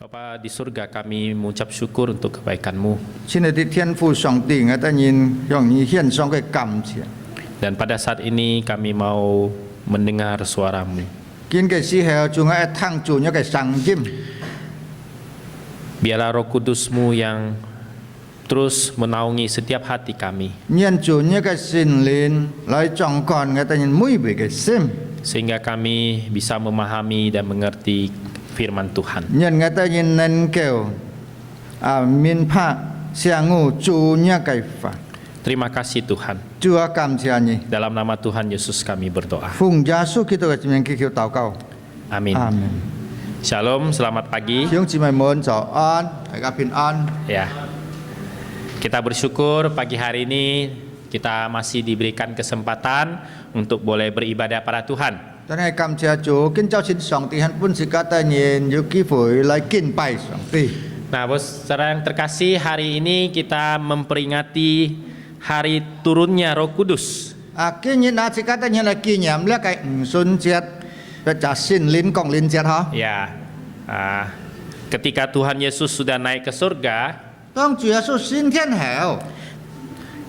Bapa di surga, kami mengucap syukur untuk kebaikan-Mu. 亲爱的天父上帝，我哋向你獻上嘅感謝。 Dan pada saat ini kami mau mendengar suara-Mu. 見嘅時候，仲係聽住一個聲音， Biarlah Roh Kudus-Mu yang terus menaungi setiap hati kami, 讓住一個聖靈來掌管我哋每一個心， sehingga kami bisa memahami dan mengerti firman Tuhan. 讓我哋能夠明白相互主一個法。 Terima kasih Tuhan. 主啊，感謝你， Dalam nama Tuhan Yesus kami berdoa. 奉耶穌基督嘅名祈求禱告， Amin. 阿門。 Shalom, selamat pagi. 弟兄姊妹們早安，大家平安。 Ya. Kita bersyukur pagi hari ini kita masih diberikan kesempatan untuk boleh beribadah pada Tuhan. 真係感謝主，今朝先上帝喺本時間帶人有機會來敬拜上帝。 Nah, bos, saudara yang terkasih, hari ini kita memperingati hari turunnya Roh Kudus. 今日那時間帶人來紀念呢個五旬節，或者聖靈降臨節嗬。 Ya, ketika Tuhan Yesus sudah naik ke surga, 當主耶穌升天後，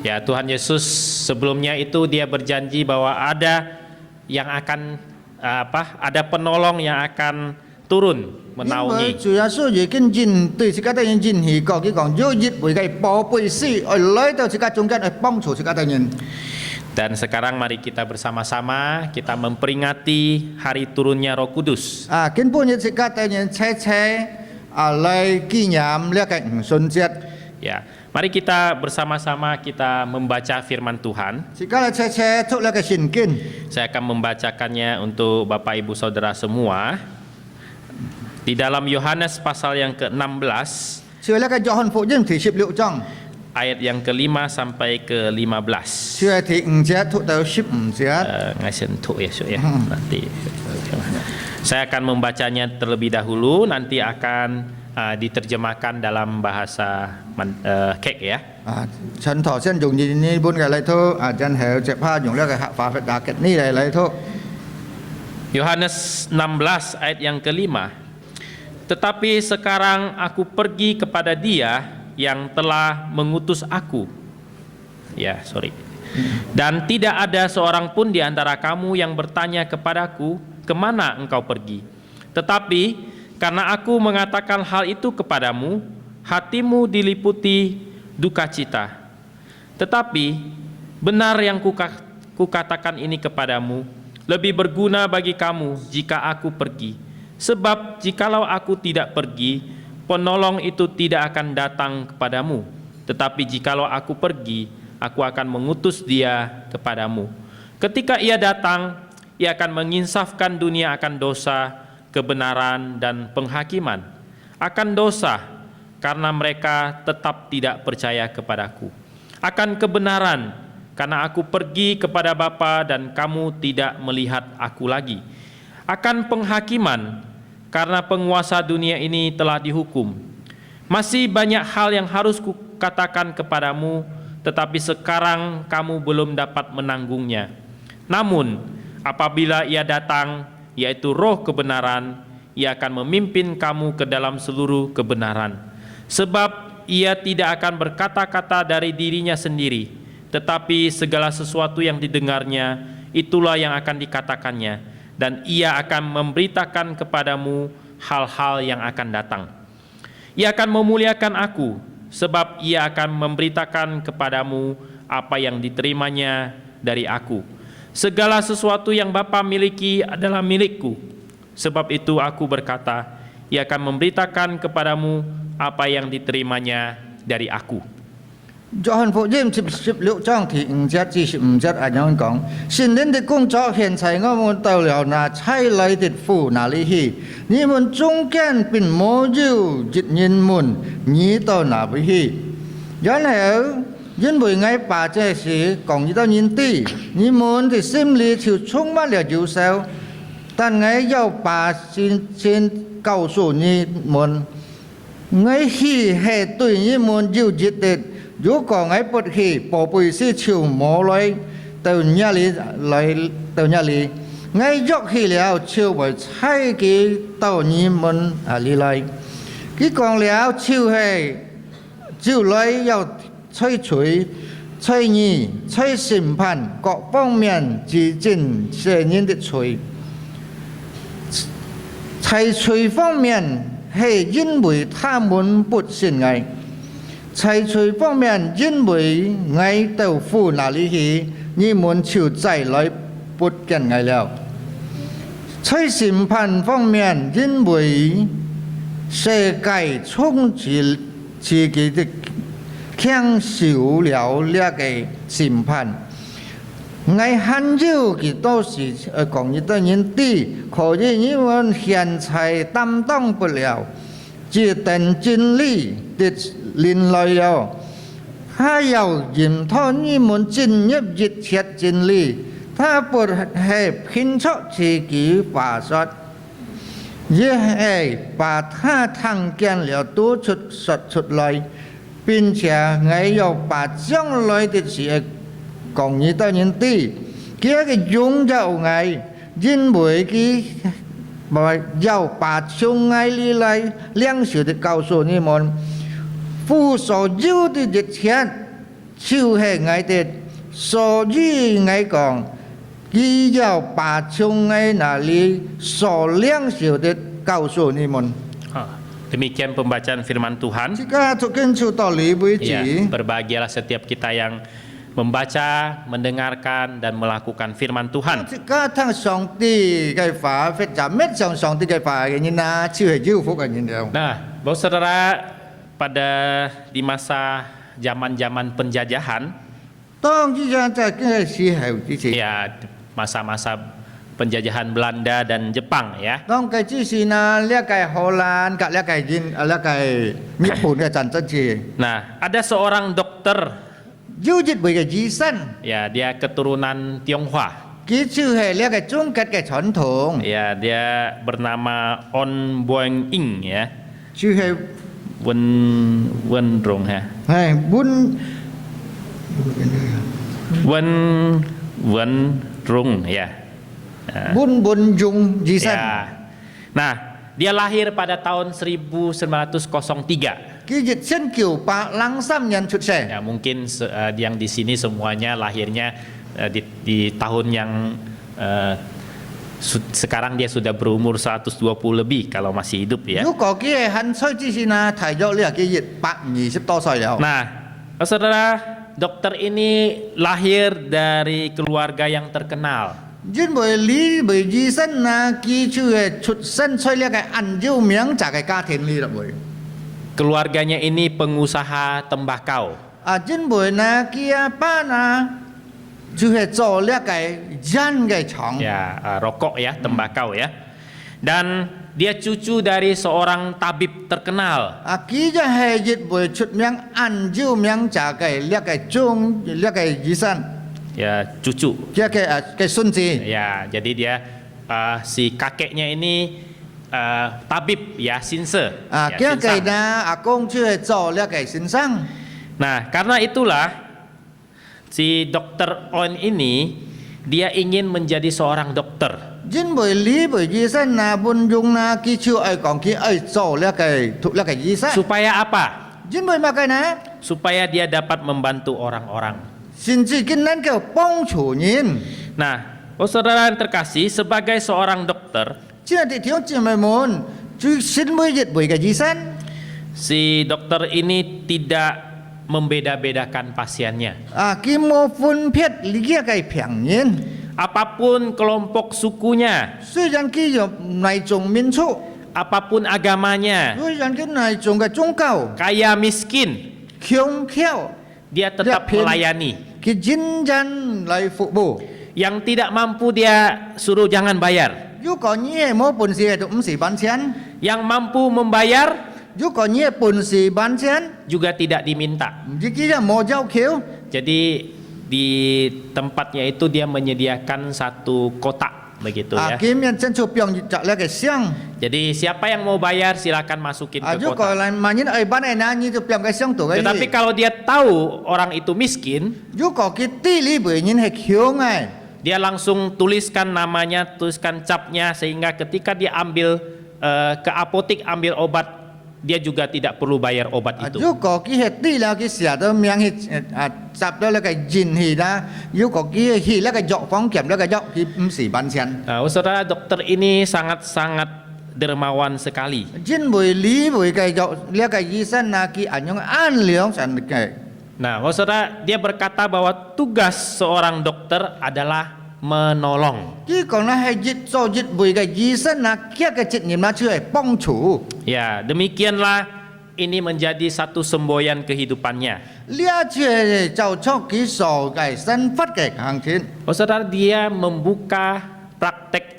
ya Tuhan Yesus sebelumnya itu dia berjanji bahwa ada yang akan ada penolong yang akan turun 因為 menaungi. 主耶穌已經認對時間帶人認起過，佢講有一位嘅寶貝師，來到時間中間嚟幫助時間帶人。 Dan sekarang mari kita bersama-sama kita memperingati hari turunnya Roh Kudus. 根本嘅時間帶人車來紀念呢個五旬節。 Ya, mari kita bersama-sama kita membaca firman Tuhan. 時間嚟車出呢個聖經。 Saya akan membacakannya untuk Bapak Ibu Saudara semua. Di dalam Yohanes pasal yang ke-16, ชื่อแล้วก็ยอห์น福音ที่16章， ayat yang ke-5 sampai ke-15. ชื่อที่5節到15節。 Ngasih untuk ya, Syuk, ya. Nanti saya akan membacanya terlebih dahulu, nanti akan diterjemahkan dalam bahasa Kek ya. ฉันถอดเส้นdùng gìนี่บุญกับอะไรทุกอาจารย์เหวจะผ้าdùngแล้วก็ฝาฝาเก็ตนี่อะไรทุก Yohanes 16 ayat yang ke-5. Tetapi sekarang aku pergi kepada Dia yang telah mengutus aku. Ya, sorry. Dan tidak ada seorang pun di antara kamu yang bertanya kepadaku, kemana engkau pergi? Tetapi karena aku mengatakan hal itu kepadamu, hatimu diliputi duka cita. Tetapi benar yang kukatakan ini kepadamu, lebih berguna bagi kamu jika aku pergi. Sebab jikalau aku tidak pergi, penolong itu tidak akan datang kepadamu. Tetapi jikalau aku pergi, aku akan mengutus Dia kepadamu. Ketika Ia datang, Ia akan menginsafkan dunia akan dosa, kebenaran, dan penghakiman. Akan dosa, karena mereka tetap tidak percaya kepadaku. Akan kebenaran, karena aku pergi kepada Bapa dan kamu tidak melihat aku lagi. Akan penghakiman, karena penguasa dunia ini telah dihukum. Masih banyak hal yang harus kukatakan kepadamu, tetapi sekarang kamu belum dapat menanggungnya. Namun, apabila Ia datang, yaitu Roh kebenaran, Ia akan memimpin kamu ke dalam seluruh kebenaran. Sebab Ia tidak akan berkata-kata dari dirinya sendiri, tetapi segala sesuatu yang didengarnya, itulah yang akan dikatakannya. Dan Ia akan memberitakan kepadamu hal-hal yang akan datang. Ia akan memuliakan aku, sebab Ia akan memberitakan kepadamu apa yang diterimanya dari aku. Segala sesuatu yang Bapa miliki adalah milikku. Sebab itu aku berkata, Ia akan memberitakan kepadamu apa yang diterimanya dari aku. 約翰福音16章第5節至15節係咁講，聖靈的工作現在我們到了那差來的父那裡去，你們中間並沒有一人們你到那裡去。然後因為我把這事講到人哋，你們的心裡就充滿了憂愁。但我要把先告訴你們，我去係對你們有益的。 如果我不去，寶貝師就冇來到那裡來到那裡，我若去了就會差佢到你們那裡來。佢講了，就係就來要採取、採議、採審判各方面之間責任的罪。採取方面係因為他們不信愛，採取方面因為愛到父那裡去，你們就再來不見愛了。採審判方面因為世界充斥自己的享受了那個審判，愛很少嘅都是講一個人啲，可以你們現在擔當不了，只等真理的臨來了，他要驗透你們進入一切真理，他不係憑着自己發說。也係把他聽見了都說出來，並且我要把將來的事講與到人哋，佢嘅擁有我，因為佢要把從愛裡來領受的告訴你們，父所有的一切就係我的，所以我講。佢要把從愛那裡所領受的告訴你們。Demikian pembacaan firman Tuhan. Jika tukin sudah lebih Ya, berbahagialah setiap kita yang membaca, mendengarkan dan melakukan firman Tuhan. Jika thằng song ti cái phá phết giảm mét song ti cái phá cái như na chưa hề chịu phục cái như nào. Nah, Bapak Saudara, pada di masa zaman-zaman penjajahan, Tong chỉ ra tại cái gì hậu chỉ. ya masa-masa penjajahan Belanda dan Jepang ya. Tong cái chỉ gì na lihat cái Holland, cái lihat cái Jin, lihat cái Nhật Bản cái chân chân chỉ. Nah, ada seorang dokter, Du dịch bởi cái di sản. ya dia keturunan Tionghoa. Kỹ sư hệ lihat cái trung kết cái truyền thống. Ya, dia bernama On Boeng Ing ya. Sư hệ Wen Rong ha. hay bun Wen Rong ya. bun dung di sản. Ya. Nah, dia lahir pada tahun 1903. Cái dịch sinh kiểu pa langsam nhân xuất sẽ. Ya, mungkin yang di sini semuanya lahirnya di tahun yang sekarang dia sudah berumur 120 lebih kalau masih hidup ya. Nếu có cái hắn soi chỉ xin là thải dạo lihat cái dịch bạn nhị sắp to soiแล้ว. Nah, saudara, dokter ini lahir dari keluarga yang terkenal. Chính bởi lý bởi di sản là kỹ sư hệ xuất sinh soi lihat cái ăn dâu miếng trả cái ca thiền lý là bởi. Keluarganya ini pengusaha tembakau. Chính bởi là kia ba là sư hệ cho lihat cái gian cái chong. Ya, rokok ya, tembakau ya. Dan dia cucu dari seorang tabib terkenal. Kỹ ra hệ dịch bởi xuất miếng ăn dâu miếng trả cái lihat cái chung lihat cái di sản. Ya, cucu. Lihat cái xuân gì. Ya, jadi dia si kakeknya ini tabib ya, sinse. Ya, Kia cái sinsang. na công sư hệ cho lihat cái sinh sang. Nah, karena itulah si dokter On ini dia ingin menjadi seorang dokter. Chính bởi lý bởi di sản là bun dung là kỹ sư ấy còn kỹ ấy cho lihat cái thuộc lihat cái di sản. Supaya apa? Chính bởi mà cái na Supaya dia dapat membantu orang-orang. xin chỉ kinh nên kiểu bông chủ nhìn. Nah, saudara yang terkasih, sebagai seorang dokter, Chứ là thị thiếu chỉ mày muốn chứ xin mới dịch bởi cái di sản. si dokter ini tidak membeda-bedakan pasiennya. Kỹ mô phun phiết lý kia cái phẳng nhìn. Apapun kelompok sukunya, Suy rằng kỹ dọc này trùng miên trụ. apapun agamanya, Suy rằng cái này trùng cái trung cầu. kaya miskin, Khiông khéo. dia tetap Dia melayani. Cái chính dân lại phụ bổ. Yang tidak mampu dia suruh jangan bayar. Dù có nhé mô bồn xì cũng sĩ bán chén. Yang mampu membayar Dù có nhé bồn xì bán chén. juga tidak diminta. Chứ kỹ là mô giao khiếu. Jadi di tempatnya itu dia menyediakan satu kotak begitu ya. Kỹ miền chân chụp dòng trả lại cái xiang. Jadi siapa yang mau bayar silakan masukin ke Dù có kotak. là mà nhìn ấy bán này na như chụp cái xiang tổ cái Tetapi gì. kalau dia tahu orang itu miskin, Dù có cái tí lý bởi nhìn hệ khiếu ngay. dia langsung tuliskan namanya, tuliskan capnya sehingga ketika dia ambil ke apotik ambil obat dia juga tidak perlu bayar obat itu. 如果佢係啲啦，佢成日都命去集到那個人去啦，如果佢去那個藥房檢那個藥，佢唔是半錢。 Nah, saudara, dokter ini sangat-sangat dermawan sekali. 因為你會嘅藥，那個醫生啊，佢按用按量上嘅。 Nah, saudara, dia berkata bahwa tugas seorang dokter adalah menolong. 佢講咧係越做越會嘅醫生啊，佢嘅職業啦出嚟幫助。 Ya, demikianlah ini menjadi satu semboyan kehidupannya. 呢一次就出佢所嘅身份嘅行程。 Saudara, dia membuka praktek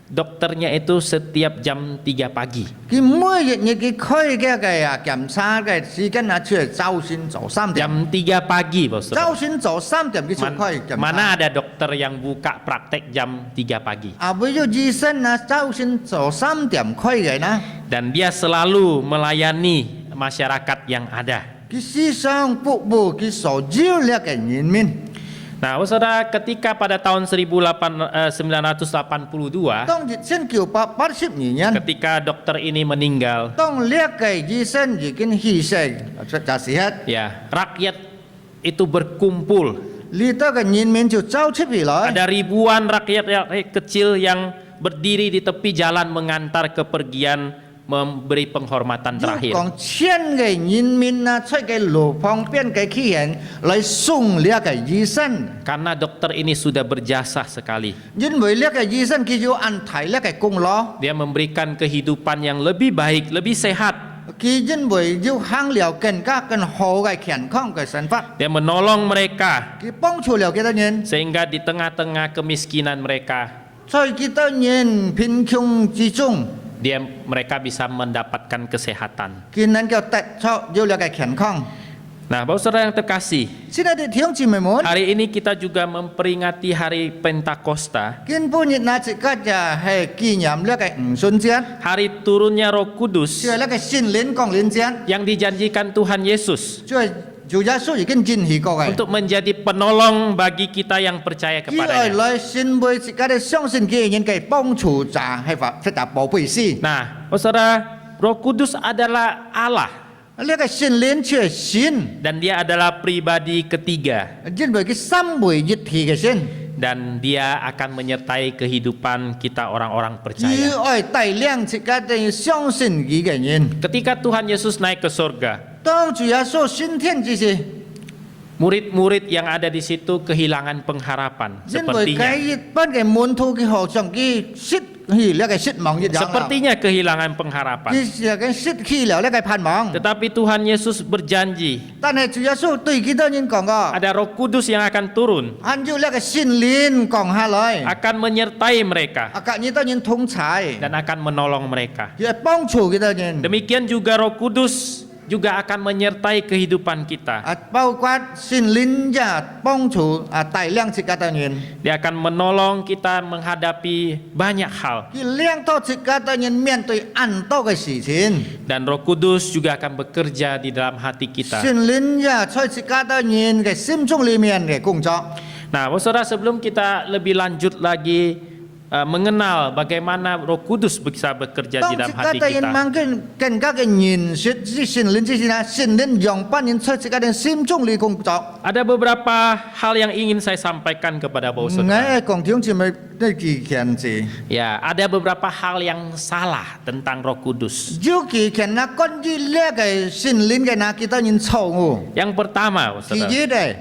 dokternya itu setiap jam 3 pagi. 佢每日佢開嘅檢查嘅時間啊，出嚟早先做3點。 Jam 3 pagi, saudara. 早先做3點佢就開檢查。 Mana ada dokter yang buka praktek jam 3 pagi? 啊，為咗醫生啊，早先做3點開嘅啦。 Dan dia selalu melayani masyarakat yang ada. 佢時常服務佢所招叻嘅人民。 Nah, saudara, ketika pada tahun 1982, 當1980年， ketika dokter ini meninggal, 當叻嘅醫生已經去世，就時刻， ya, rakyat itu berkumpul. 呢度嘅人民就走出嚟來。 Ada ribuan rakyat kecil yang berdiri di tepi jalan mengantar kepergian, memberi penghormatan 要 terakhir. 講千嘅人民啊，出嘅路旁邊嘅企人嚟送叻嘅醫生， Karena dokter ini sudah berjasa sekali. 因為叻嘅醫生佢要按提叻嘅功勞， Dia memberikan kehidupan yang lebih baik, lebih sehat. 佢因為要行了更加更好嘅健康嘅生活， Dia menolong mereka 佢幫助了幾多人， sehingga di tengah-tengah kemiskinan mereka, 在幾多人貧窮之中， mereka bisa mendapatkan kesehatan. 佢能夠得出要叻嘅健康。 Nah, Bapak Saudara yang terkasih, 親愛的弟兄姊妹們， hari ini kita juga memperingati hari Pentakosta, 今半日那節日就係紀念叻嘅五旬節， hari turunnya Roh Kudus 就係叻嘅聖靈降臨節， yang dijanjikan Tuhan Yesus 就係主耶穌已經應許過嘅。 untuk menjadi penolong bagi kita yang percaya 佢係 kepadanya. 來先為自己嘅相信嘅人嘅幫助，就係發達寶貝師。 Nah, Saudara, Roh Kudus adalah Allah 呢個聖靈就係神， dan dia adalah pribadi ketiga 因為佢三位一體嘅神， dan dia akan menyertai kehidupan kita orang-orang 佢 percaya. 愛帶領自己嘅相信佢嘅人。 Ketika Tuhan Yesus naik ke surga, 當主耶穌升天之時， murid-murid yang ada di situ kehilangan pengharapan. 因為佢一班嘅門徒佢好像佢失去呢個失望一樣啦， Sepertinya kehilangan pengharapan. 佢嘅失去了呢個盼望。 Tetapi Tuhan Yesus berjanji 但係主耶穌對幾多人講過？ ada Roh Kudus yang akan turun, 按照呢個聖靈降下來， akan menyertai mereka 啊，幾多人同在， dan akan menolong mereka. 佢幫助幾多人。 Demikian juga Roh Kudus juga akan menyertai kehidupan kita. 啊，包括聖靈也幫助啊帶領自己嘅人， Dia akan menolong kita menghadapi banyak hal. 佢令到自己嘅人面對很多嘅事情。 Dan Roh Kudus juga akan bekerja di dalam hati kita. 聖靈也在自己嘅人嘅心中裡面嘅工作。 Nah, Saudara, sebelum kita lebih lanjut lagi mengenal bagaimana Roh Kudus bisa bekerja 當 di 自 dalam 己 hati 嘅人 kita, 慢更加嘅認識聖靈之前啊，聖靈讓班人在自己嘅心中裡工作。 ada beberapa hal yang ingin saya sampaikan kepada Bapak Saudara. 我講弟兄姊妹呢幾件事， Ya, ada beberapa hal yang salah tentang Roh Kudus. 有幾件啊關於呢個聖靈嘅那幾多人錯誤。 Yang pertama, Bapak 第 Saudara, 一咧，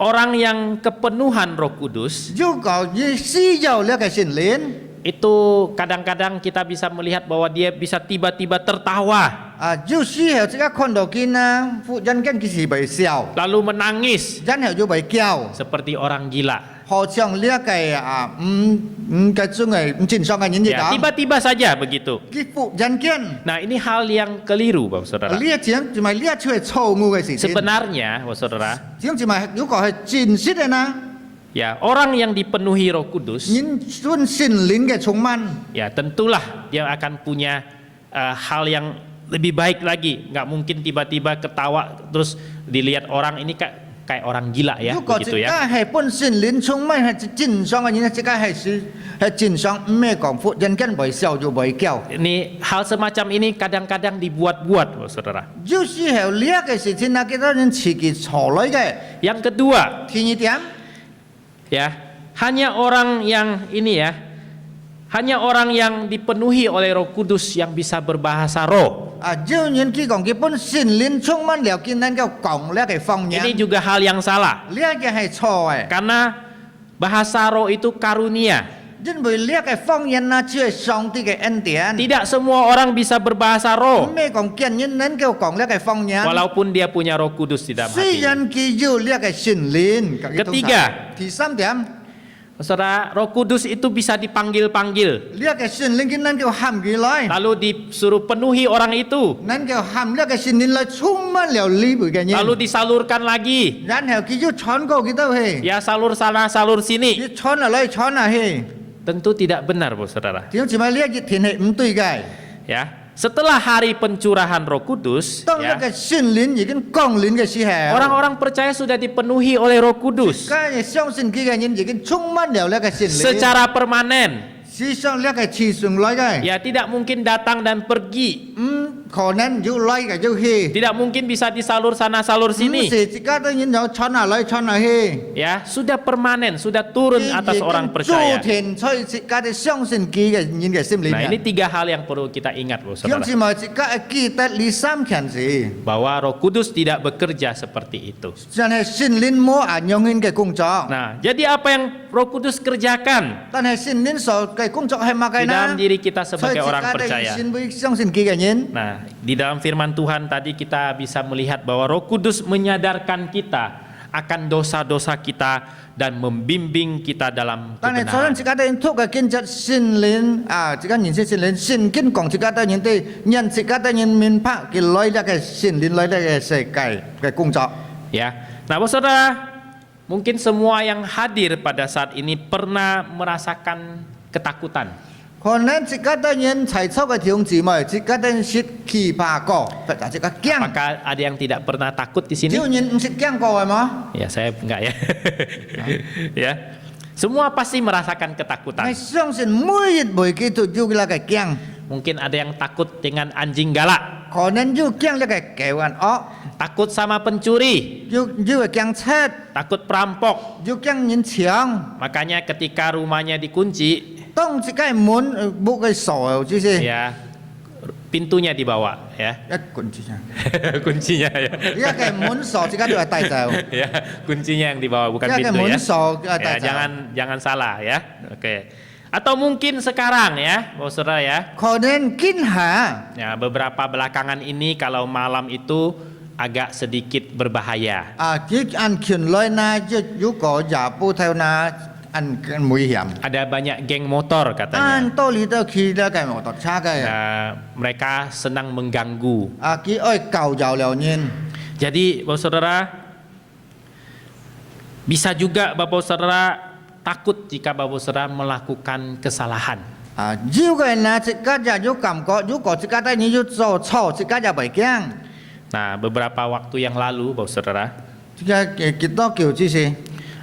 orang yang kepenuhan Roh Kudus 如果要需要呢個聖靈。 itu kadang-kadang kita bisa melihat bahwa dia bisa tiba-tiba tertawa, 啊，有時候即刻看到見啊，婦人間佢是被笑， lalu menangis 然後就被叫， seperti orang gila. 好像呢一個啊嘅種嘅唔正常嘅人一 Ya, 樣。 tiba-tiba saja begitu. 佢婦人間 Nah, ini hal yang keliru, Bapak Saudara. 呢一種就係呢一出係錯誤嘅事情。 Sebenarnya, Bapak Saudara, 點就係如果係真實嘅呢？ ya orang yang dipenuhi Roh Kudus, 人信聖靈嘅充滿， ya tentulah dia akan punya hal yang lebih baik lagi. Nggak mungkin tiba-tiba ketawa terus dilihat orang ini kayak orang gila ya, 如果 begitu 一 ya. 家係本聖靈充滿係真相嘅人，一家係真相唔係講福人間袂笑就袂叫。 Ini hal semacam ini kadang-kadang dibuat-buat, saudara. 就是係呢一個事情啊，幾多人自己錯來嘅。 Yang kedua, 第二點， ya, hanya orang yang ini ya, hanya orang yang dipenuhi oleh Roh Kudus yang bisa berbahasa roh. 照人佢講，佢本聖靈充滿了，見能夠講呢個方言， Ini juga hal yang salah, 呢一個係錯嘅。 karena bahasa roh itu karunia. 因為呢一個方言啊，只係上帝嘅恩典， Tidak semua orang bisa berbahasa 唔 roh, 係講見人能夠講呢個方言。 walaupun dia punya Roh Kudus di dalam 雖 hati. 然佢有呢個聖靈。 Ketiga. 第三點。 Saudara, Roh Kudus itu bisa dipanggil-panggil, 呢一個聖靈佢能夠喊佢來， lalu disuruh penuhi orang itu, 能夠喊呢個聖靈來充滿了呢輩嘅人， lalu disalurkan lagi. 然後佢要傳過幾多去， Ya salur sana, salur sini. 佢傳落來傳落去， Tentu tidak benar, saudara. 點解呢一熱天係唔對嘅？ Ya, setelah hari pencurahan Roh Kudus, 當呢 ya, 個聖靈已經降臨嘅時候， orang-orang percaya sudah dipenuhi oleh Roh Kudus 家人相信佢嘅人已經充滿了呢個聖靈， secara permanen. 事實上呢個持續來嘅， Ya, tidak mungkin datang dan pergi. 可能要來嘅要去， Tidak mungkin bisa disalur sana, salur 唔 sini. 是自家都人有傳下來傳下去。 Ya, sudah permanen, sudah turun atas orang percaya. 所以自家的相信佢嘅人嘅心裏 Nah, 面 ini tiga hal yang perlu kita ingat, 點 saudara. 知咪自家記得呢三件事， Bahwa Roh Kudus tidak bekerja seperti itu. 真係聖靈冇按用嘅工作， Nah, jadi apa yang Roh Kudus kerjakan 但係聖靈所嘅工作係乜 di 嘅呢？ dalam diri kita 所以 sebagai 自 orang 家的 percaya? 信會相信佢嘅人。 Nah, di dalam firman Tuhan tadi kita bisa melihat bahwa Roh Kudus menyadarkan kita akan dosa-dosa kita dan membimbing kita dalam 但係所以 kebenaran. 自家的人透過見着聖靈啊，自家認識聖靈，聖經講自家的人對人自家的人明白佢來呢個聖靈來呢個世界嘅工作。 Ya. Nah, saudara, mungkin semua yang hadir pada saat ini pernah merasakan ketakutan. 可能自家的人齊出嘅條姊妹，自家的人識奇葩過，但係自家驚。 Apakah ada yang tidak pernah takut di sini? 只要人唔識驚過係嘛？ Ya, saya enggak ya. Ya. Semua pasti merasakan 我 ketakutan. 相信每日每記都要呢個驚， Mungkin ada yang takut dengan anjing galak, 可能要驚呢個狗眼惡， takut sama pencuri, 要驚賊， takut perampok. 要驚人搶。 Makanya ketika rumahnya dikunci, 當自己門冇佢鎖，就是一 ya pintunya dibawa, ya. 棍子啊， Kuncinya ya. 一個門鎖自己都係帶走， Ya, kuncinya yang dibawa bukan 一個 pintu 門 ya. 鎖嘅 Ya, 帶走。 jangan salah ya. Oke. Atau mungkin sekarang ya, Bapak Saudara ya. 可能驚嚇， Ya, beberapa belakangan ini kalau malam itu agak sedikit berbahaya. 啲人權來呢，如果也不透呢，人危險。 Ada banyak geng motor อัน katanya. 多里都去了嘅摩托車嘅， Mereka senang mengganggu. 佢愛救就了人， Jadi Bapak Saudara, bisa juga Bapak Saudara takut jika Bapak Saudara melakukan kesalahan. 如果呢自家就有感覺，如果自家的人要做錯，自家就袂驚。 Nah, beberapa waktu yang lalu Bapak Saudara, 自家幾多叫之事，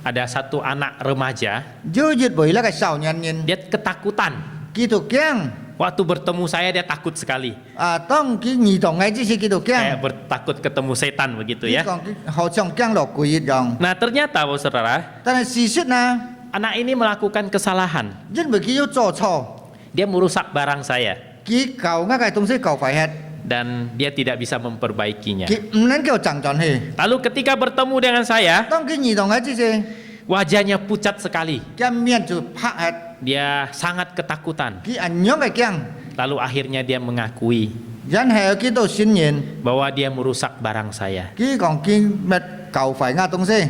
ada satu anak remaja, 要越為那個少年人， dia ketakutan. 佢就驚。 Waktu bertemu saya dia takut sekali. 當佢兒童嘅之時，佢就驚。 Kayak takut ketemu setan begitu 佢 ya. 講佢好像驚落鬼一樣。 Nah, ternyata Bapak Saudara, 但係事實呢， anak ini melakukan kesalahan. 因為佢要做錯， Dia merusak barang saya 佢舊嗰個東西舊廢棄， dan dia tidak bisa memperbaikinya. 佢唔能夠掙進去。 Lalu ketika bertemu dengan saya, 當佢兒童嘅之時， wajahnya pucat sekali. 佢面就拍黑， Dia sangat ketakutan. 佢人樣嘅驚。 Lalu akhirnya dia mengakui 然後佢都承認， bahwa dia merusak barang saya. 佢講佢乜舊廢嘅東西。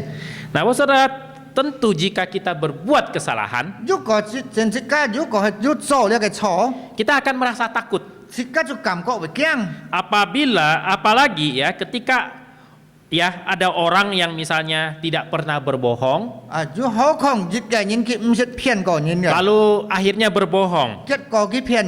Nah, Bapak Saudara, tentu jika kita berbuat kesalahan, 如果真自家如果係要做呢個錯， kita akan merasa takut. 自家就感覺會驚。 Apalagi ya ketika ya ada orang yang misalnya tidak pernah berbohong, 如何講越嘅人佢唔識騙過人嘅， lalu akhirnya berbohong. 結果佢騙。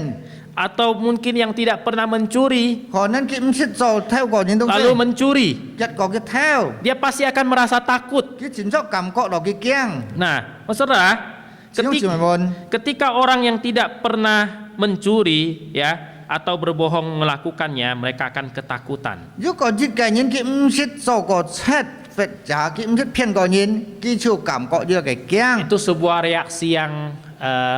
atau mungkin yang tidak pernah mencuri, 可能佢唔識做偷過嘢東 lalu 西， mencuri, 一個嘅偷， dia pasti akan merasa takut. 佢前咗感覺到佢驚， Nah, saudara, 小姊妹們， ketika orang yang tidak pernah mencuri, ya, atau berbohong melakukannya, mereka akan ketakutan. 如果呢個人佢唔識做過賊，或者佢唔識騙過人，佢就感覺呢個驚。 Itu sebuah reaksi yang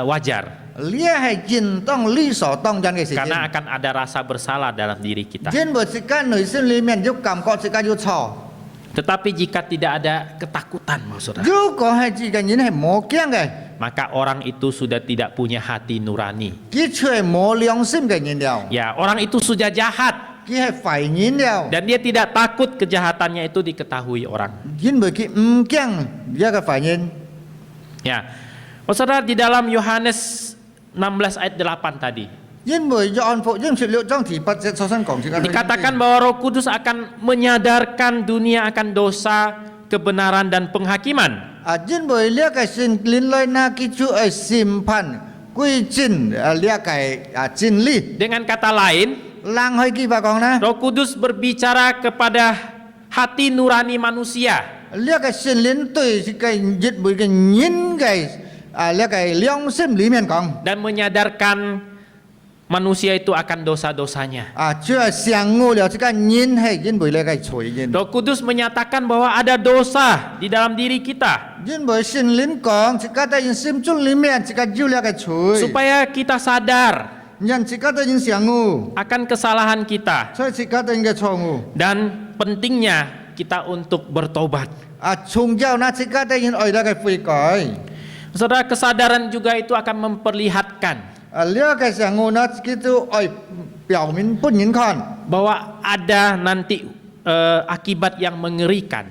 wajar, 呢係應當理所當然嘅事情。 karena akan ada rasa bersalah dalam diri kita. 因為時間內心裡面有感覺，時間有錯。 Tetapi jika tidak ada ketakutan, saudara, 如果係呢個人係冇驚嘅， maka orang itu sudah tidak punya hati nurani. 佢就係冇良心嘅人了， Ya, orang itu sudah jahat 佢係壞人了。 dan dia tidak takut kejahatannya itu diketahui orang. 因為佢唔驚呢個壞人。 Ya, saudara, di dalam Yohanes 16 ayat 8 tadi 因為約翰福音16章第8節所生講， dikatakan bahwa Roh Kudus akan menyadarkan dunia akan dosa, kebenaran dan penghakiman. 因為呢個聖靈來那佢就係審判歸正呢個真理。 Dengan kata lain, 冷去佢話講啦， Roh Kudus berbicara kepada hati nurani manusia 呢個聖靈對呢個熱每個人嘅呢個良心裡面講， dan menyadarkan manusia itu akan dosa-dosanya. 就係上悟了呢個人係因為呢個罪人。 Roh Kudus menyatakan bahwa ada dosa di dalam diri kita 因為聖靈講，呢個喺人心中裡面呢個有呢個罪， supaya kita sadar 人呢個喺人上悟， akan kesalahan kita 所以呢個喺人嘅錯誤。 dan pentingnya kita untuk bertobat. 從之後呢，呢個喺人愛呢個悔改。 Saudara, kesadaran juga itu akan memperlihatkan 呢個上悟呢，佢就愛表明本人看， bahwa ada nanti akibat yang mengerikan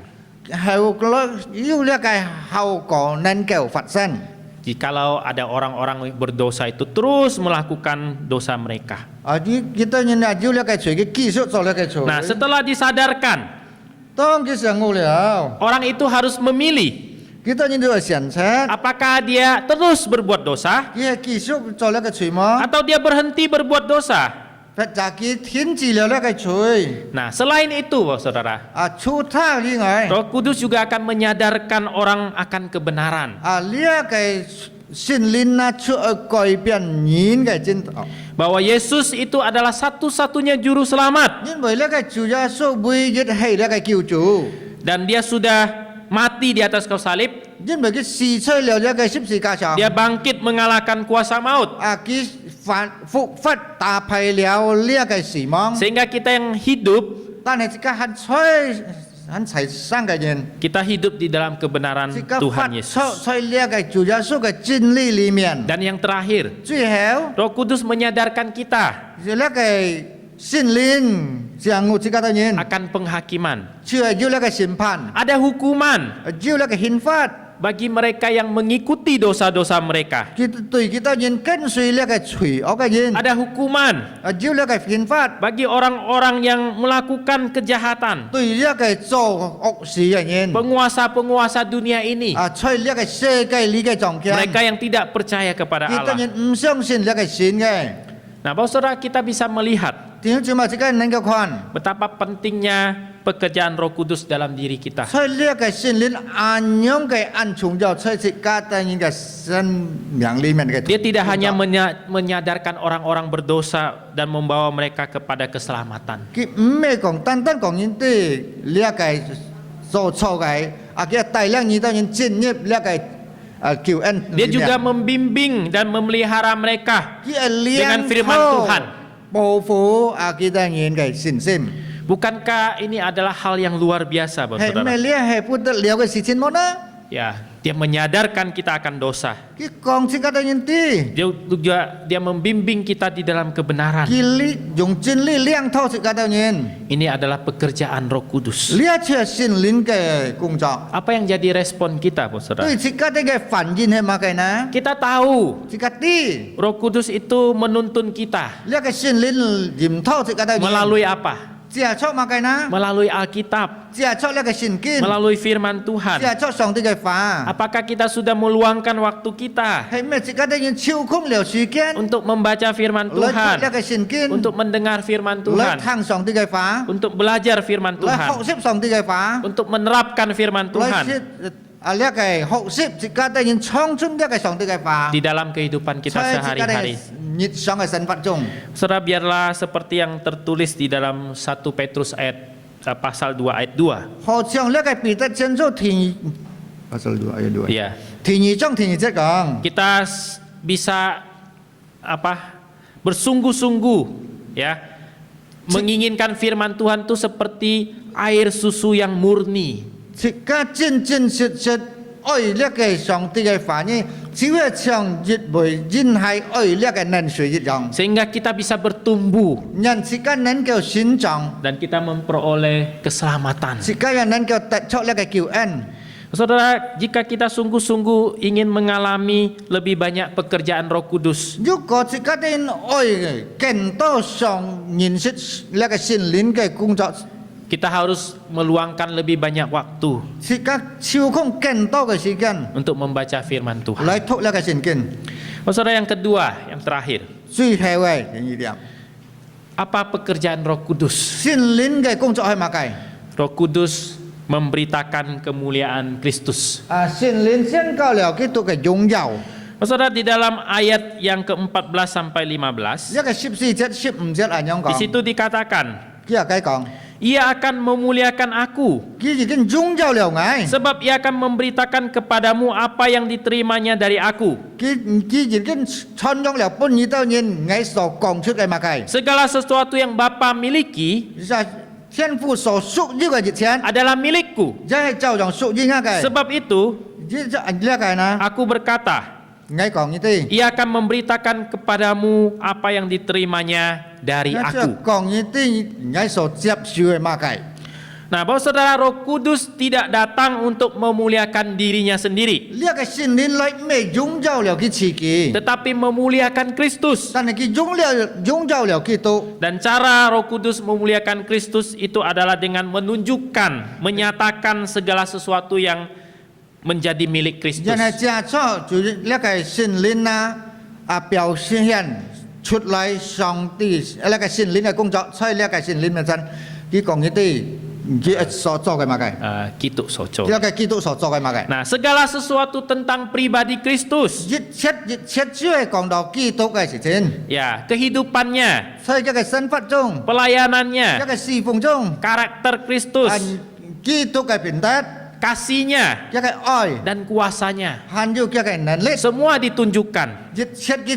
後果有呢個後果能夠發生。 jikalau ada orang-orang berdosa itu terus melakukan dosa mereka. Kita nhìn là dữ liệu cái chuyện cái kỹ thuật cho cái chuyện. Nah, setelah disadarkan, 當佢上悟了， orang itu harus memilih kita nhìn được xem xét apakah dia terus berbuat dosa cái kỹ thuật cho cái chuyện mà, atau dia berhenti berbuat dosa. phải trả cái thiên chỉ liệu cái chuyện. Nah, selain itu, saudara, Chú tha đi ngay. Roh Kudus juga akan menyadarkan orang akan kebenaran. Lia cái sinh linh na chú cải biến nhìn cái chân đạo. Bahwa Yesus itu adalah satu-satunya juru selamat. Nhưng bởi cái chủ gia số bùi giết hay cái cứu chủ. Dan dia sudah mati di atas kayu salib. Nhưng bởi cái xì chơi liệu cái xếp xì ca chồng. Dia bangkit mengalahkan kuasa maut. Cái phục phát ta phải liệu lia cái xì mong. Sehingga kita yang hidup, Ta này cái hắn chơi hắn xảy sang cái nhìn. kita hidup di dalam kebenaran Cái Tuhan phát Yesus. chơi lia cái chủ gia số cái chân lý里面. Dan yang terakhir, Truy héo. Roh Kudus menyadarkan kita Rồi là cái sinh linh giang ngụ chỉ cả tự nhiên. akan penghakiman. Chưa dữ là cái審判. Ada hukuman Dữ là cái hình phạt. bagi mereka yang mengikuti dosa-dosa mereka. Tùy kita nhìn kênh suy là cái chủy ở cái nhìn. Ada hukuman Dữ là cái hình phạt. bagi orang-orang yang melakukan kejahatan, Tùy là cái chỗ ốc xí cái nhìn. penguasa-penguasa dunia ini, Chơi là cái xe cái lý cái trọng kiên. mereka yang tidak percaya kepada Kita Allah. nhìn相信là cái xin cái. Nah, Bapak Saudara, kita bisa melihat Tiếng cuma chỉ cái nâng cái khoan. betapa pentingnya pekerjaan Roh Kudus dalam diri kita. Chơi là cái sinh linh an nhông cái an trùng giao chơi chỉ cả tự nhiên cái sân miệng lý miệng cái. Dia tidak hanya menyadarkan orang-orang berdosa dan membawa mereka kepada keselamatan. Cái mẹ còn tan còn nhìn tì là cái số số cái cái tài năng nhìn ta nhìn chuyên nghiệp là cái cứu ân. Dia juga membimbing dan memelihara mereka Cái dengan firman Tuhan. Bảo phủ kita nhìn cái xin sim. Bukankah ini adalah hal yang luar biasa, Bapak Hãy Saudara? mẹ lia hãy phụ tự liệu cái xin xin mốt á. Ya, dia menyadarkan kita akan dosa. Cái con chỉ cả nhìn tì. Dia membimbing kita di dalam kebenaran. Cái lý dùng chân lý liang thâu chỉ cả nhìn. Ini adalah pekerjaan Roh Kudus. Lia chưa xin linh cái công trọng. Apa yang jadi respon kita, Bapak Saudara? Tôi chỉ cả cái phản nhìn hay mà cái ná. Kita tahu Chỉ cả tì. Roh Kudus itu menuntun kita Lia cái xin linh dìm thâu chỉ cả nhìn. melalui apa? 接觸馬計นะ melalui Alkitab, 接觸呢個聖經 melalui firman 接 Tuhan. 觸上帝嘅話 Apakah kita sudah meluangkan waktu kita 係咩？自己都要超空了時間 untuk membaca firman 來讀呢 Tuhan, 個聖經 untuk mendengar firman 來 Tuhan, 聽上帝嘅話 untuk belajar firman 來 Tuhan, 學習上帝嘅話 untuk menerapkan firman 來 Tuhan 呢個學習自己都要創出呢個上帝嘅話 di dalam kehidupan kita 所以自己 sehari-hari. 日常嘅生活中 Saudara, biarlah seperti yang tertulis di dalam 1 Petrus pasal 2 ayat 2. 好像呢個彼得前書第pasal 2 ayat 2 Ya, 第2章第2節講 kita bisa bersungguh-sungguh ya menginginkan firman Tuhan itu seperti air susu yang murni. 自己真真實實愛呢個上帝嘅話呢，只會像熱梅因係愛呢個能水一樣， Sehingga kita bisa bertumbuh 人自己能夠成長， dan kita memperoleh keselamatan. 自己又能夠得出呢個救恩。 Saudara, jika kita sungguh-sungguh ingin mengalami lebih banyak pekerjaan Roh Kudus, 如果自己啲愛更多上認識呢個聖靈嘅工作， kita harus meluangkan lebih banyak waktu 自己超空更多嘅時間 untuk membaca firman Tuhan. 嚟讀呢個聖經。 Saudara, yang kedua, yang terakhir, 最後嘅第二點， apa pekerjaan Roh Kudus? 聖靈嘅工作係乜嘢？ Roh Kudus memberitakan kemuliaan Kristus. 聖靈宣告了基督嘅榮耀。 Saudara, di dalam ayat yang ke-14 sampai 15, 一個14節、15節咁樣 di 講， situ dikatakan, 佢又講， Ia akan memuliakan aku, 佢已經榮耀了我， sebab ia akan memberitakan kepadamu apa yang diterimanya dari aku. 佢已經傳揚了本意到人我所講出嘅乜嘢， Segala sesuatu yang Bapa miliki 就係天父所屬於嘅熱錢， adalah milikku. 即係就用屬於我嘅， Sebab itu, 呢個呢， aku berkata, 我講呢啲。 ia akan memberitakan kepadamu apa yang diterimanya dari 我 aku. 講呢啲我所接受嘅乜嘢。 Nah, bahwa saudara, Roh Kudus tidak datang untuk memuliakan dirinya sendiri, 呢個聖靈來未榮耀了佢自己， tetapi memuliakan Kristus. 但係佢榮耀了基督。 Dan cara Roh Kudus memuliakan Kristus itu adalah dengan menunjukkan, menyatakan segala sesuatu yang menjadi milik Kristus. 人係借出就呢個聖靈表現出來上帝呢個聖靈嘅工作，所以呢個聖靈本身佢講呢啲佢所做嘅乜嘢， Gitu soco. 呢個基督所做嘅乜嘢。 Nah, segala sesuatu tentang pribadi Kristus, 一切只係講到基督嘅事情， ya, kehidupannya, 所以一個生活中，一 pelayanannya, 個侍奉中， karakter Kristus, 基督嘅品德， kasihnya, 一個愛， dan kuasanya, 還有一個能力， semua ditunjukkan. 一切嘅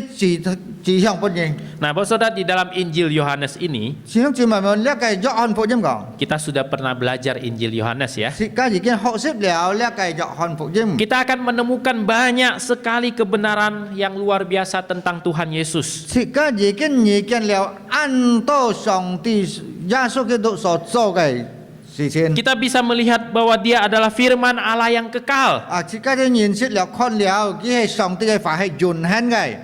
指向本應。 Nah, Bapak Saudara, di dalam Injil Yohanes ini, 弟兄姊妹們，呢個約翰福音講， kita sudah pernah belajar Injil Yohanes ya. 而家已經學識了呢個約翰福音。 Kita akan menemukan banyak sekali kebenaran yang luar biasa tentang Tuhan Yesus. 而家已經了按到上帝耶穌基督所做嘅事情。 Kita bisa melihat bahwa Dia adalah firman Allah yang kekal. 而家都認識了看了，佢係上帝嘅話係永恆嘅。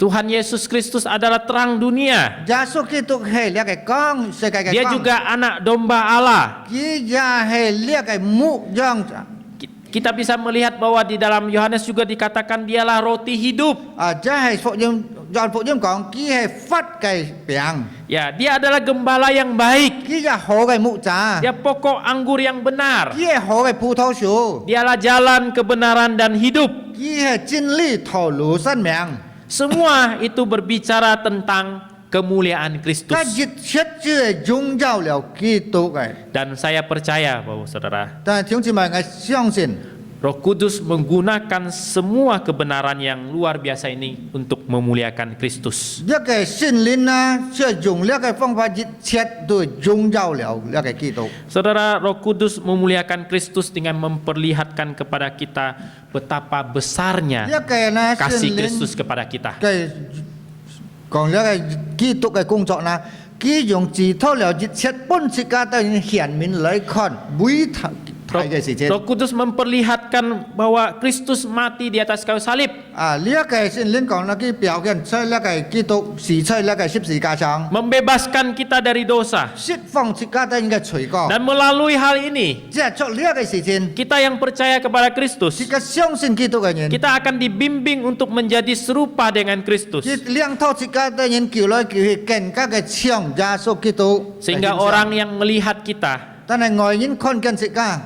Tuhan Yesus Kristus adalah terang dunia. 耶穌基督係呢個光，世界嘅 Dia 光。 juga anak domba Allah. 佢也係呢個牧羊者。 Kita bisa melihat bahwa di dalam Yohanes juga dikatakan dialah roti hidup. 即係福音，約翰福音講，佢係佛嘅餅， Ya, dia adalah gembala yang baik. 佢係好嘅牧者， Dia pokok anggur yang benar. 佢係好嘅葡萄樹， Dialah jalan kebenaran dan hidup. 佢係真理道路生命。 Semua itu berbicara tentang kemuliaan Kristus. 佢一切只係榮耀了基督嘅。 Dan saya percaya bahwa saudara, 但係弟兄姊妹，我相信 Roh Kudus menggunakan semua kebenaran yang luar biasa ini untuk memuliakan Kristus. 一個聖靈即係用呢個方法，一切都榮耀了呢個基督。 Saudara, Roh Kudus memuliakan Kristus dengan memperlihatkan kepada kita betapa 一 besarnya 個呢聖 kasih 靈 Kristus kepada kita. 嘅講呢個基督嘅工作佢用指透了一切本世界都顯明來看，每睇嘅時節。 Roh Kudus memperlihatkan bahwa Kristus mati di atas kayu salib, 呢一個聖靈講啦，佢表現出呢個基督死在呢個十字架上， membebaskan kita dari dosa. 釋放自家人嘅罪過。 Dan melalui hal ini, 即係做呢一個事情， kita yang percaya kepada Kristus, 自己相信基督嘅人， kita akan dibimbing untuk menjadi serupa dengan Kristus. 兩套自家嘅人叫來叫去更加嘅像耶穌基督。 Sehingga orang yang melihat kita 但係外人看見自家，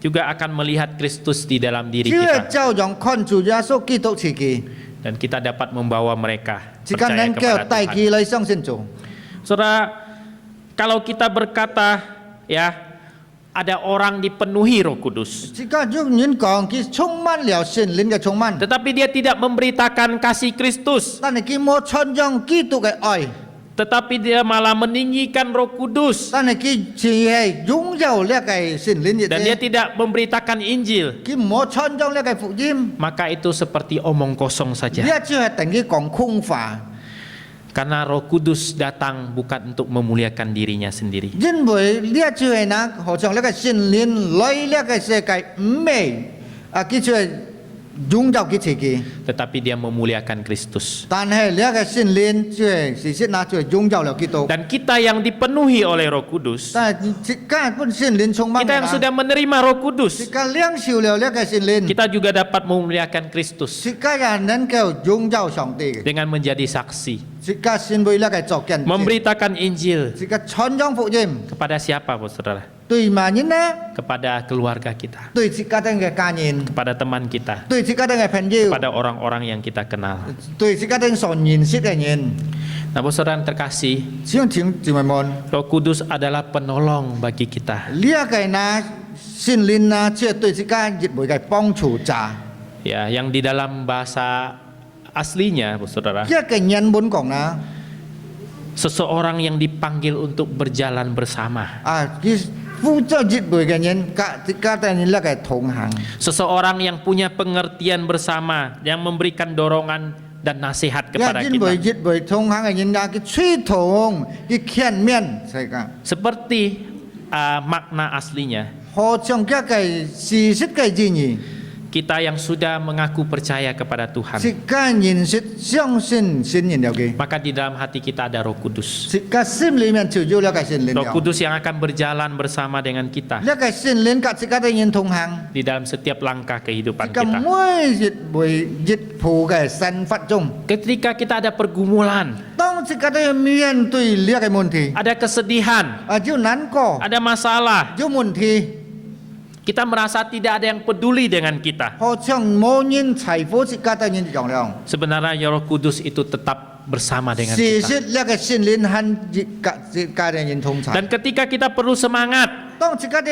juga akan melihat Kristus di dalam diri 只係 kita. 照樣看住耶穌基督自己， Dan kita dapat membawa mereka 自家 percaya 能夠 kepada 帶 Tuhan. 佢嚟相信主。 Saudara, kalau kita berkata, ya, ada orang dipenuhi Roh Kudus, 自家用人講佢充滿了聖靈嘅充滿， tetapi dia tidak memberitakan kasih Kristus, 但係佢冇傳揚基督嘅愛。 tetapi dia malah meninggikan Roh Kudus, 但係佢只係擁有呢個聖靈嘅 dan dia 啫， tidak memberitakan Injil, 佢冇傳揚呢個福音， maka itu seperti omong kosong 呢 saja. 只係等於講空話， Karena Roh Kudus datang bukan untuk memuliakan dirinya sendiri, 因為呢只係嗱，好像呢個聖靈來呢個世界唔係佢就係擁有佢自己， tetapi dia memuliakan Kristus. 但係呢個聖靈就係事實嗱就係擁有了基督， Dan kita yang dipenuhi oleh Roh Kudus, 但係自家本聖靈充滿 kita yang sudah menerima Roh Kudus, 自家領受了呢個聖靈， kita juga dapat memuliakan Kristus 自家人能夠擁有上帝嘅， dengan menjadi saksi, 自家先會呢個作見證， memberitakan Injil 自家傳揚福音。 kepada siapa, saudara? 對萬人呢， Kepada keluarga kita, 對自家人嘅家人， kepada teman kita, 對自家人嘅朋友， kepada orang-orang yang kita kenal. 對自家人所認識嘅人， Nah, saudara yang terkasih, 請聽姊妹們， Roh Kudus adalah penolong bagi kita. 呢一個呢聖靈呢，即係對自家亦會嘅幫助者。 Ya, yang di dalam bahasa aslinya, saudara, 一個人本講啦， seseorang yang dipanggil untuk berjalan bersama, 佢負責亦會嘅人，自家人呢個同行， seseorang yang punya pengertian bersama, yang memberikan dorongan dan nasihat 因 kepada 為 kita. 亦會同行嘅人啊，佢吹同，佢勸勉，係㗎。 Seperti makna aslinya, 好像一個事實嘅意義。 kita yang sudah mengaku percaya kepada Tuhan, 自家認識相信聖靈了嘅， maka di dalam hati kita ada Roh Kudus. 自家心裡面就有呢個聖靈 Roh 了。 Kudus yang akan berjalan bersama dengan kita 呢個聖靈及自家的人同行， di dalam setiap langkah 自 kehidupan 家 kita. 每日每日步嘅生活中， Ketika kita ada pergumulan, 當自家的面對呢個問題， ada kesedihan, 有難過， ada masalah, 有問題， kita merasa tidak ada yang peduli dengan kita. 好像冇人財富自家的人一樣了。 Sebenarnya Roh Kudus itu tetap bersama dengan 事 kita. 實呢個聖靈和自家的人同在。 Dan ketika kita perlu semangat, 當自家的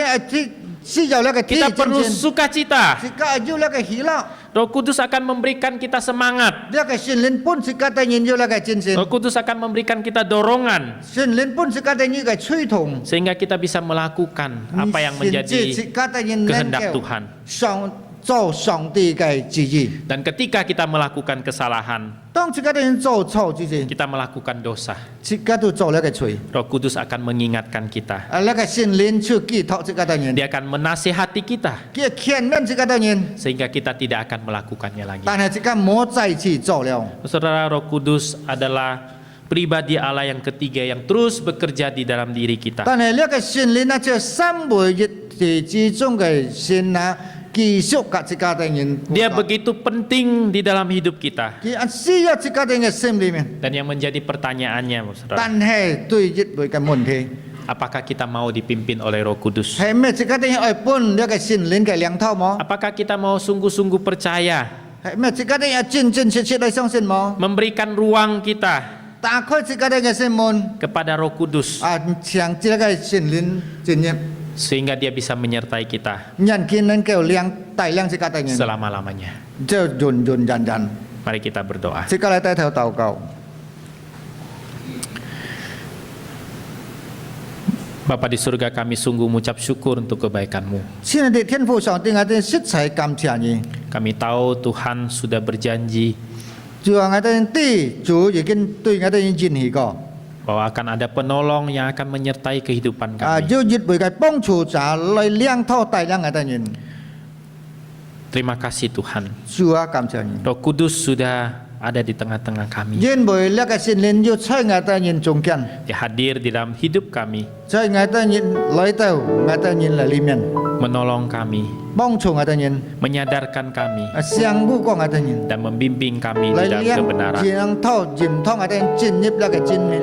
需要呢個 kita perlu 自 sukacita, 家有呢個喜樂， Roh Kudus akan memberikan kita semangat. 呢個聖靈本自家的人有呢個精神。 Roh Kudus akan memberikan kita dorongan 聖靈本自家的人嘅吹動， sehingga kita bisa melakukan apa yang 甚至 menjadi 自家的人能 kehendak 夠 Tuhan. 做上帝嘅旨意。 Dan ketika kita melakukan kesalahan, 當自家的人做錯之前， kita melakukan dosa, 自家都做呢個罪。 Roh Kudus akan mengingatkan kita. 呢個聖靈去寄託自家的人， Dia akan menasihati kita 佢勸勉自家的人， sehingga kita tidak akan melakukannya lagi. 但係自家冇再次做了。 Saudara, Roh Kudus adalah pribadi Allah yang ketiga yang terus bekerja di dalam diri kita. 但係呢個聖靈呢，就三位一體之中嘅聖啊，繼續กับ自家的人。 Dia begitu penting di dalam hidup kita. 佢需要自家的人嘅心裡面， Dan yang menjadi pertanyaannya, saudara, 但係對一位嘅問題。 apakah kita mau dipimpin oleh Roh Kudus? 係咩？自家的人愛本呢個聖靈嘅兩套麼？ Apakah kita mau sungguh-sungguh percaya, 係咩？自家的人真真切切嚟相信麼？ memberikan ruang kita 打開自家的嘅心門， kepada Roh Kudus 讓這個聖靈進入， sehingga dia bisa menyertai kita 讓佢能夠帶領自家的人， selama-lamanya? 就潤潤人人。 Mari kita berdoa. 即刻嚟低頭禱告。 Bapa di surga, kami sungguh mengucap syukur untuk kebaikan-Mu. 親愛的天父上帝，我哋實在感謝你。 Kami tahu Tuhan sudah berjanji 主啊，我哋對主已經對我哋應許過， bahwa akan ada penolong yang akan menyertai kehidupan kami. Yêu dịch bởi cái bông chủ trả lời liang thao tài liang ngài ta nhìn. Terima kasih Tuhan. Chúa cảm ơn nhìn. Roh Kudus sudah ada di tengah-tengah kami. Nhìn bởi liang cái xin lên yêu chơi ngài ta nhìn trung kiên. Dia hadir di dalam hidup kami, Chơi ngài ta nhìn lời tàu, ngài ta nhìn là li miên. menolong kami, Bông chủ ngài ta nhìn. menyadarkan kami, Siang bu có ngài ta nhìn. dan membimbing kami di Lời dalam liang kebenaran. jiang thao jim thong ngài ta nhìn chín nhịp là cái chín min.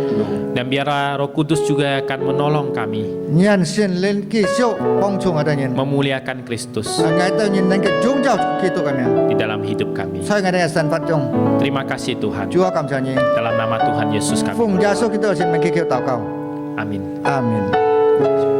Dan biarlah Roh Kudus juga akan menolong kami Nhân xin lên kỳ siêu bông chủ ngài ta nhìn. memuliakan Kristus Ngài ta nhìn đến cái trung giáo Kitô kami. di dalam hidup kami. Chơi ngài ta san phát trong. Terima kasih Tuhan. Chúa cảm ơn nhìn. Dalam nama Tuhan Yesus kami. Phụng Giêsu Kitô xin mình kêu祷告. Amin. Amin.